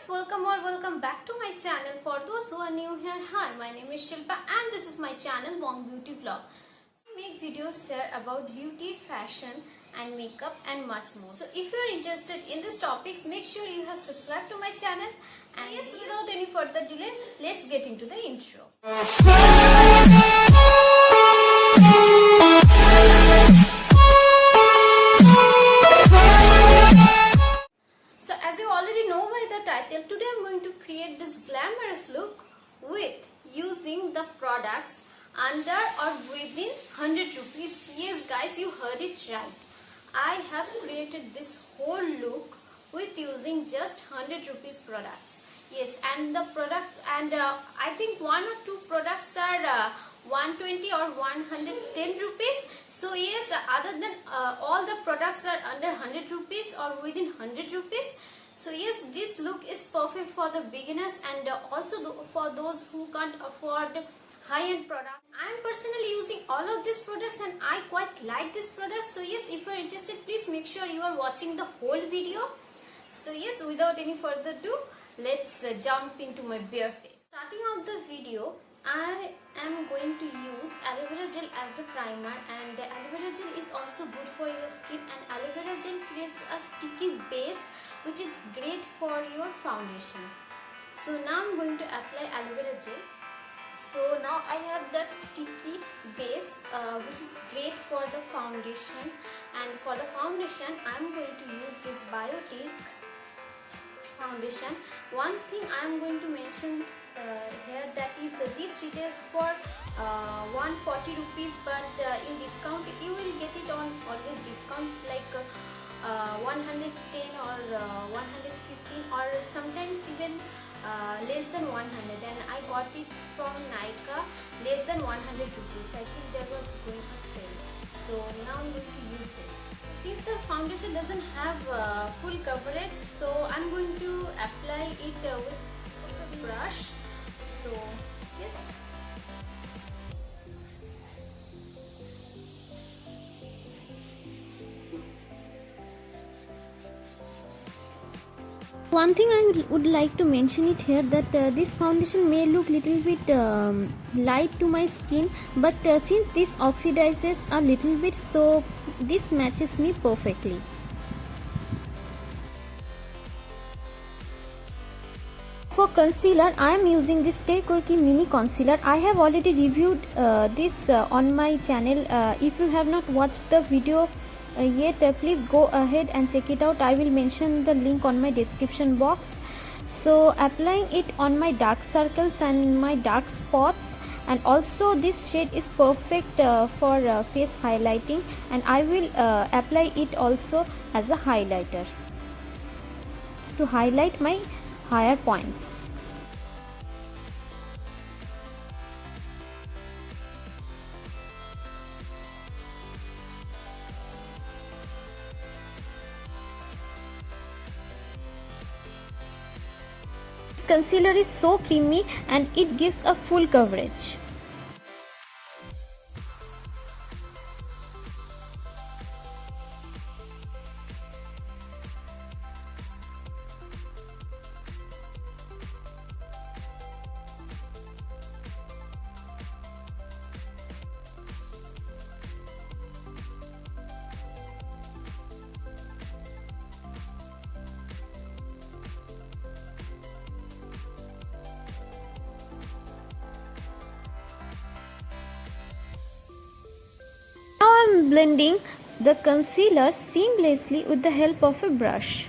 welcome or welcome back to my channel. For those who are new here, hi, my name is Shilpa and this is my channel Wong Beauty Vlog. I make videos here about beauty, fashion and makeup and much more. So if you are interested in these topics, make sure you have subscribed to my channel. And yes, without any further delay, let's get into the intro. So as you already know by the title, today I'm going to create this glamorous look with using the products under or within 100 rupees. Yes guys, you heard it right. I have created this whole look with using just 100 rupees products. Yes, and the products, and I think one or two products are 120 or 110 rupees. So yes, other than all the products are under 100 rupees or within 100 rupees. So yes, this look is perfect for the beginners and also for those who can't afford high-end products. I am personally using all of these products and I quite like this product. So yes, if you are interested, please make sure you are watching the whole video. So yes, without any further ado, let's jump into my bare face. Starting off the video, I am going to use aloe vera gel as a primer, and aloe vera gel is also good for your skin, and aloe vera gel creates a sticky base which is great for your foundation. So now I'm going to apply aloe vera gel. So now I have that sticky base which is great for the foundation, and for the foundation I'm going to use this Biotique foundation. One thing I am going to mention here, that is this retails for 140 rupees, but in discount you will get it on always discount, like 110 or 115 or sometimes even less than 100, and I got it from Nykaa less than 100 rupees. I think there was going a sale. So now I'm going to use this. Since the foundation doesn't have full coverage, so I'm going to apply it with this brush. So yes. One thing I would like to mention it here, that this foundation may look little bit light to my skin, but since this oxidizes a little bit, so this matches me perfectly. For concealer, I am using this Stay Quirky Mini Concealer. I have already reviewed this on my channel. If you have not watched the video yet, please go ahead and check it out. I will mention the link on my description box. So applying it on my dark circles and my dark spots, and also this shade is perfect for face highlighting, and I will apply it also as a highlighter to highlight my higher points. This concealer is so creamy and it gives a full coverage. Now I am blending the concealer seamlessly with the help of a brush.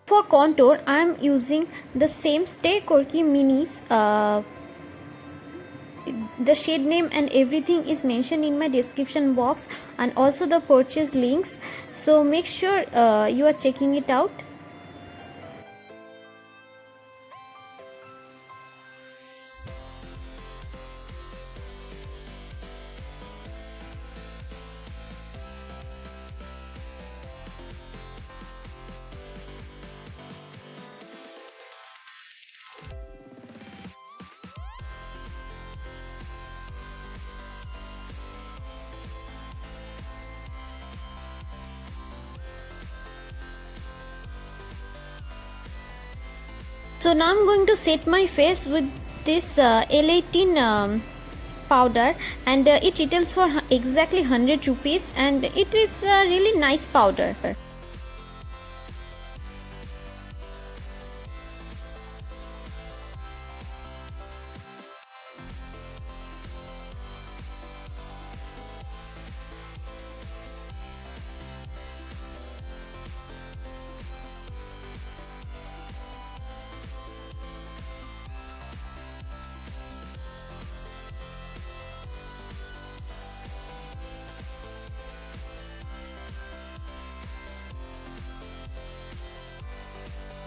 For contour, I am using the same Stay Quirky Minis. The shade name and everything is mentioned in my description box, and also the purchase links. So make sure you are checking it out. So now I'm going to set my face with this L18 powder, and it retails for exactly 100 rupees, and it is a really nice powder.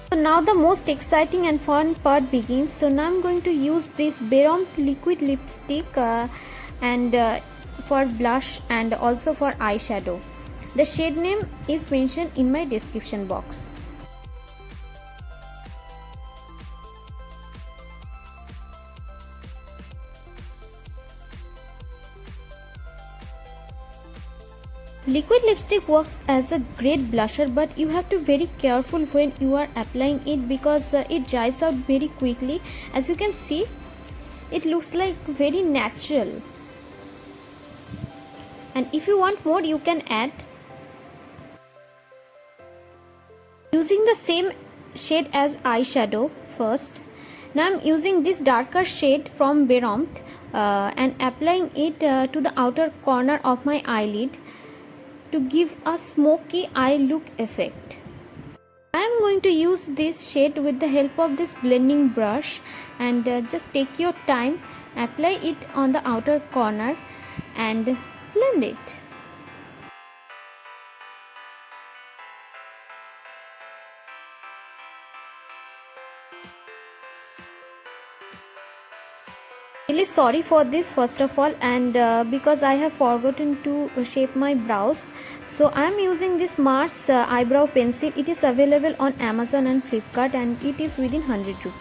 So now the most exciting and fun part begins. So now I'm going to use this Berom liquid lipstick and for blush and also for eyeshadow. The shade name is mentioned in my description box. Liquid lipstick works as a great blusher, but you have to be very careful when you are applying it because it dries out very quickly. As you can see, it looks like very natural. And if you want more, you can add. Using the same shade as eyeshadow first. Now I'm using this darker shade from Berom and applying it to the outer corner of my eyelid to give a smoky eye look effect. I am going to use this shade with the help of this blending brush, and just take your time, apply it on the outer corner and blend it. Really sorry for this first of all, and because I have forgotten to shape my brows, so I am using this Mars eyebrow pencil. It is available on Amazon and Flipkart, and it is within 100 rupees.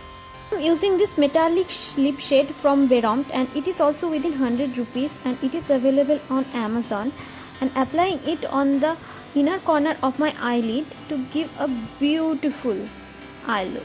I am using this metallic lip shade from Berom, and it is also within 100 rupees, and it is available on Amazon, and applying it on the inner corner of my eyelid to give a beautiful eye look.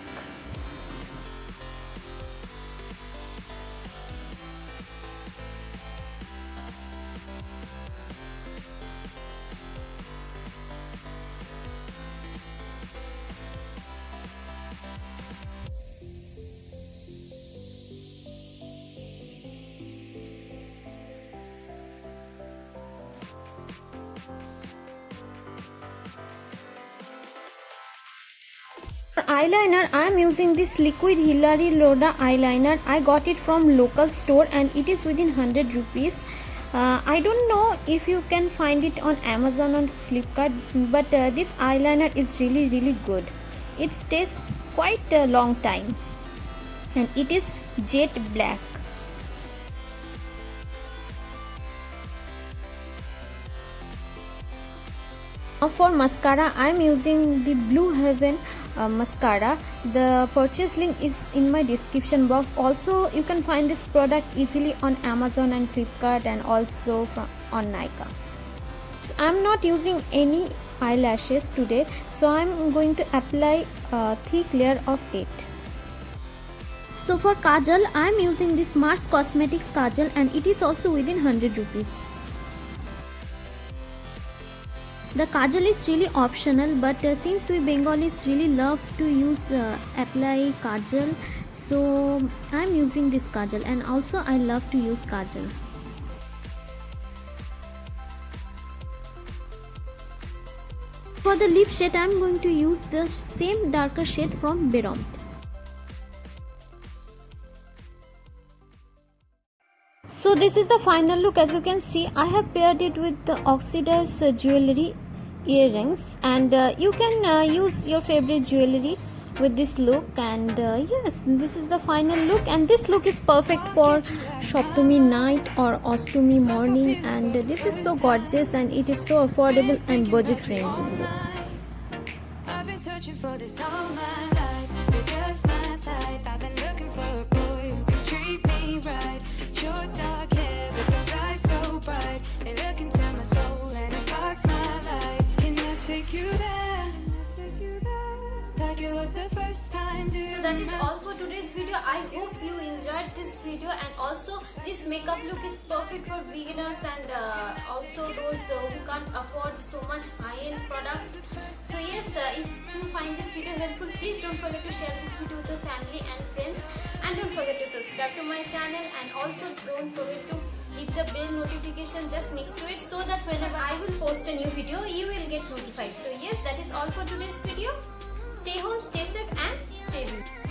For eyeliner, I am using this liquid Hilary Loda eyeliner. I got it from local store, and it is within 100 rupees. I don't know if you can find it on Amazon or Flipkart, but this eyeliner is really good. It stays quite a long time, and it is jet black. Now for mascara, I am using the Blue Heaven mascara. The purchase link is in my description box. Also, you can find this product easily on Amazon and Flipkart, and also on Nykaa. I am not using any eyelashes today, so I am going to apply a thick layer of it. So for kajal, I am using this Mars Cosmetics kajal, and it is also within 100 rupees. The kajal is really optional, but since we Bengalis really love to apply kajal, so I am using this kajal, and also I love to use kajal. For the lip shade, I am going to use the same darker shade from Berom. So this is the final look. As you can see, I have paired it with the oxidized jewelry earrings, and you can use your favorite jewelry with this look. And yes, this is the final look, and this look is perfect for Saptami night or Ashtami morning, and this is so gorgeous, and it is so affordable and budget friendly. I've been searching for this all my life. You're just my type. I've been looking for a boy who can treat me right. Your dark hair, but those eyes so bright. They look into my soul and it sparks my life. Can I take you there? Like it was the first time. Do you So that is remember? all for today's video. I hope you enjoyed this video, and also this makeup look is perfect for beginners and also those who can't afford so much high-end products. So yes, if you find this video helpful, please don't forget to share this video with your family and friends, and don't forget to subscribe to my channel, and also don't forget to hit the bell notification just next to it, so that whenever I will post a new video, you will get notified. So yes, that is all for today's video. Stay home, stay safe, and stay beautiful.